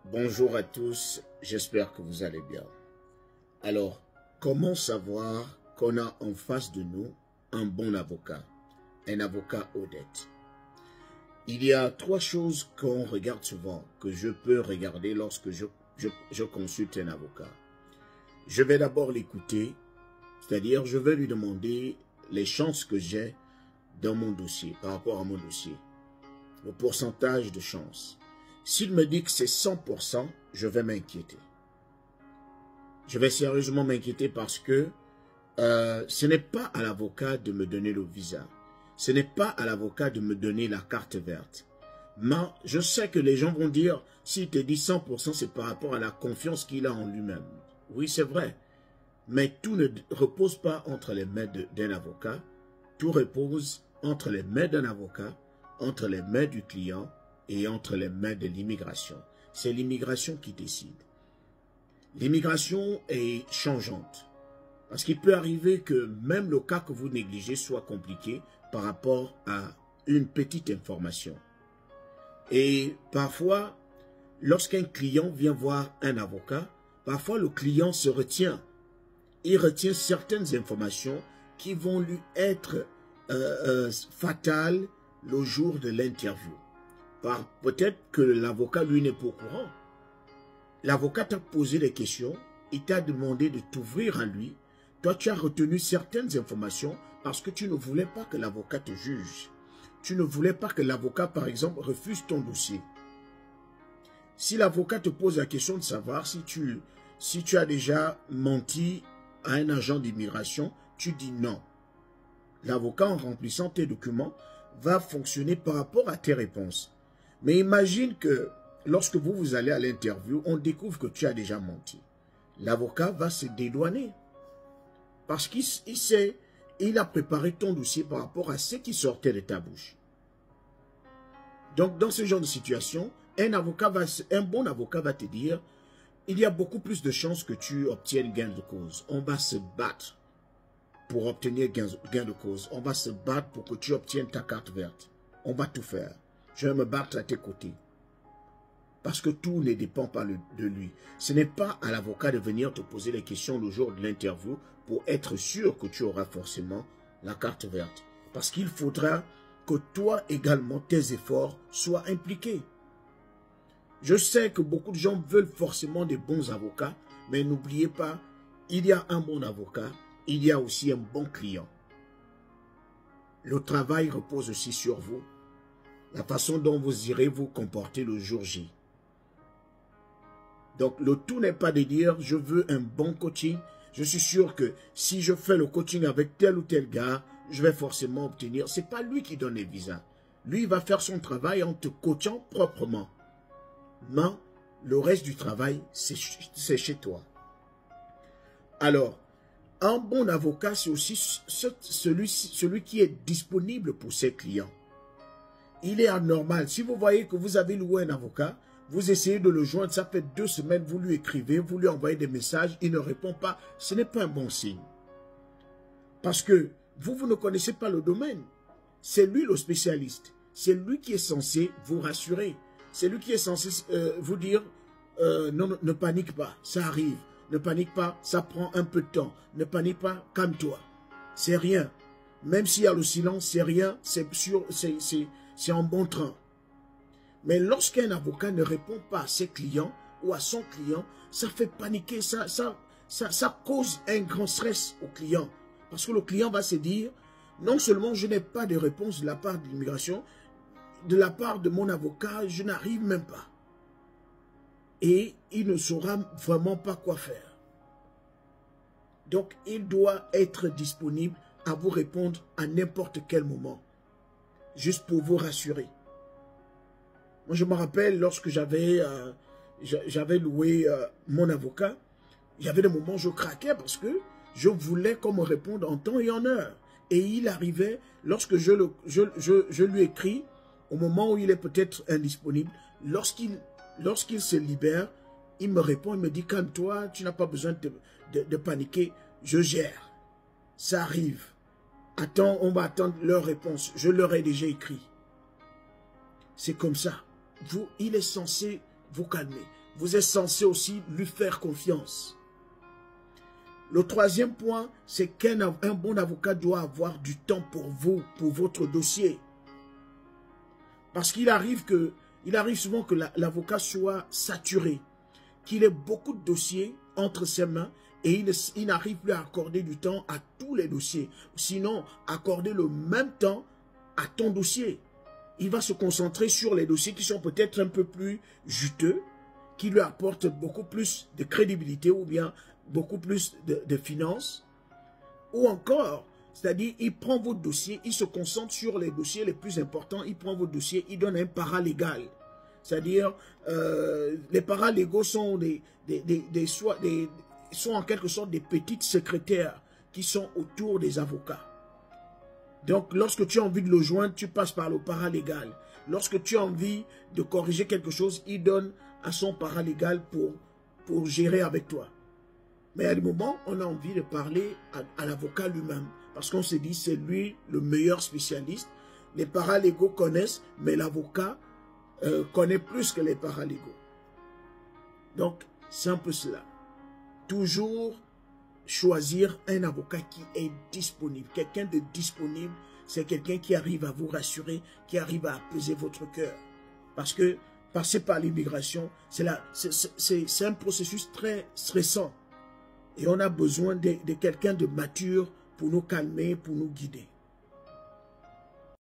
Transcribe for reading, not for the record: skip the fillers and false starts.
Bonjour à tous, j'espère que vous allez bien. Alors, comment savoir qu'on a en face de nous un bon avocat, un avocat honnête? Il y a trois choses qu'on regarde souvent, que je peux regarder lorsque je consulte un avocat. Je vais d'abord l'écouter, c'est-à-dire je vais lui demander les chances que j'ai dans mon dossier, par rapport à mon dossier, le pourcentage de chances. S'il me dit que c'est 100%, je vais m'inquiéter. Je vais sérieusement m'inquiéter parce que ce n'est pas à l'avocat de me donner le visa. Ce n'est pas à l'avocat de me donner la carte verte. Mais je sais que les gens vont dire, s'il te dit 100%, c'est par rapport à la confiance qu'il a en lui-même. Oui, c'est vrai. Mais tout ne repose pas entre les mains d'un avocat. Tout repose entre les mains d'un avocat, entre les mains du client et entre les mains de l'immigration. C'est l'immigration qui décide. L'immigration est changeante. Parce qu'il peut arriver que même le cas que vous négligez soit compliqué par rapport à une petite information. Et parfois, lorsqu'un client vient voir un avocat, parfois le client se retient. Il retient certaines informations qui vont lui être fatales le jour de l'interview. Peut-être que l'avocat, lui, n'est pas au courant. L'avocat t'a posé des questions, il t'a demandé de t'ouvrir à lui. Toi, tu as retenu certaines informations parce que tu ne voulais pas que l'avocat te juge. Tu ne voulais pas que l'avocat, par exemple, refuse ton dossier. Si l'avocat te pose la question de savoir si tu as déjà menti à un agent d'immigration, tu dis non. L'avocat, en remplissant tes documents, va fonctionner par rapport à tes réponses. Mais imagine que lorsque vous allez à l'interview, on découvre que tu as déjà menti. L'avocat va se dédouaner. Parce qu'il sait, il a préparé ton dossier par rapport à ce qui sortait de ta bouche. Donc, dans ce genre de situation, un bon avocat va te dire, il y a beaucoup plus de chances que tu obtiennes gain de cause. On va se battre pour obtenir gain de cause. On va se battre pour que tu obtiennes ta carte verte. On va tout faire. Je vais me battre à tes côtés. Parce que tout ne dépend pas de lui. Ce n'est pas à l'avocat de venir te poser les questions le jour de l'interview pour être sûr que tu auras forcément la carte verte. Parce qu'il faudra que toi également, tes efforts soient impliqués. Je sais que beaucoup de gens veulent forcément des bons avocats, mais n'oubliez pas, il y a un bon avocat, il y a aussi un bon client. Le travail repose aussi sur vous. La façon dont vous irez vous comporter le jour J. Donc, le tout n'est pas de dire, je veux un bon coaching. Je suis sûr que si je fais le coaching avec tel ou tel gars, je vais forcément obtenir. Ce n'est pas lui qui donne les visas. Lui, il va faire son travail en te coachant proprement. Mais le reste du travail, c'est chez toi. Alors, un bon avocat, c'est aussi celui qui est disponible pour ses clients. Il est anormal. Si vous voyez que vous avez loué un avocat, vous essayez de le joindre, ça fait 2 semaines, vous lui écrivez, vous lui envoyez des messages, il ne répond pas. Ce n'est pas un bon signe. Parce que vous ne connaissez pas le domaine. C'est lui le spécialiste. C'est lui qui est censé vous rassurer. C'est lui qui est censé vous dire, non, ne panique pas, ça arrive. Ne panique pas, ça prend un peu de temps. Ne panique pas, calme-toi. C'est rien. Même s'il y a le silence, c'est rien, c'est sûr, c'est en bon train. Mais lorsqu'un avocat ne répond pas à ses clients ou à son client, ça fait paniquer, ça cause un grand stress au client. Parce que le client va se dire, non seulement je n'ai pas de réponse de la part de l'immigration, de la part de mon avocat, je n'arrive même pas. Et il ne saura vraiment pas quoi faire. Donc, il doit être disponible à vous répondre à n'importe quel moment, juste pour vous rassurer. Moi, je me rappelle, lorsque j'avais loué mon avocat, il y avait des moments où je craquais parce que je voulais qu'on me réponde en temps et en heure. Et il arrivait, lorsque je lui écris, au moment où il est peut-être indisponible, lorsqu'il se libère, il me répond, il me dit, calme-toi, tu n'as pas besoin de paniquer, je gère. Ça arrive. Attends, on va attendre leur réponse. Je leur ai déjà écrit. C'est comme ça. Il est censé vous calmer. vous êtes censé aussi lui faire confiance. Le troisième point, c'est qu'un bon avocat doit avoir du temps pour vous, pour votre dossier. Parce qu'il arrive souvent que l'avocat soit saturé, qu'il ait beaucoup de dossiers entre ses mains et il n'arrive plus à accorder du temps à tous les dossiers. Sinon, accorder le même temps à ton dossier. Il va se concentrer sur les dossiers qui sont peut-être un peu plus juteux, qui lui apportent beaucoup plus de crédibilité ou bien beaucoup plus de finances. Ou encore, c'est-à-dire, il prend votre dossier, il se concentre sur les dossiers les plus importants, il prend votre dossier, il donne un paralégal. C'est-à-dire, les paralégaux sont sont en quelque sorte des petites secrétaires qui sont autour des avocats. Donc, lorsque tu as envie de le joindre, tu passes par le paralégal. Lorsque tu as envie de corriger quelque chose, il donne à son paralégal pour gérer avec toi. Mais à des moments, on a envie de parler à l'avocat lui-même. Parce qu'on se dit, c'est lui le meilleur spécialiste. Les paralégaux connaissent, mais l'avocat connaît plus que les paralégaux. Donc, c'est un peu cela. Toujours choisir un avocat qui est disponible. Quelqu'un de disponible, c'est quelqu'un qui arrive à vous rassurer, qui arrive à apaiser votre cœur. Parce que passer par l'immigration, c'est un processus très stressant. Et on a besoin de quelqu'un de mature pour nous calmer, pour nous guider.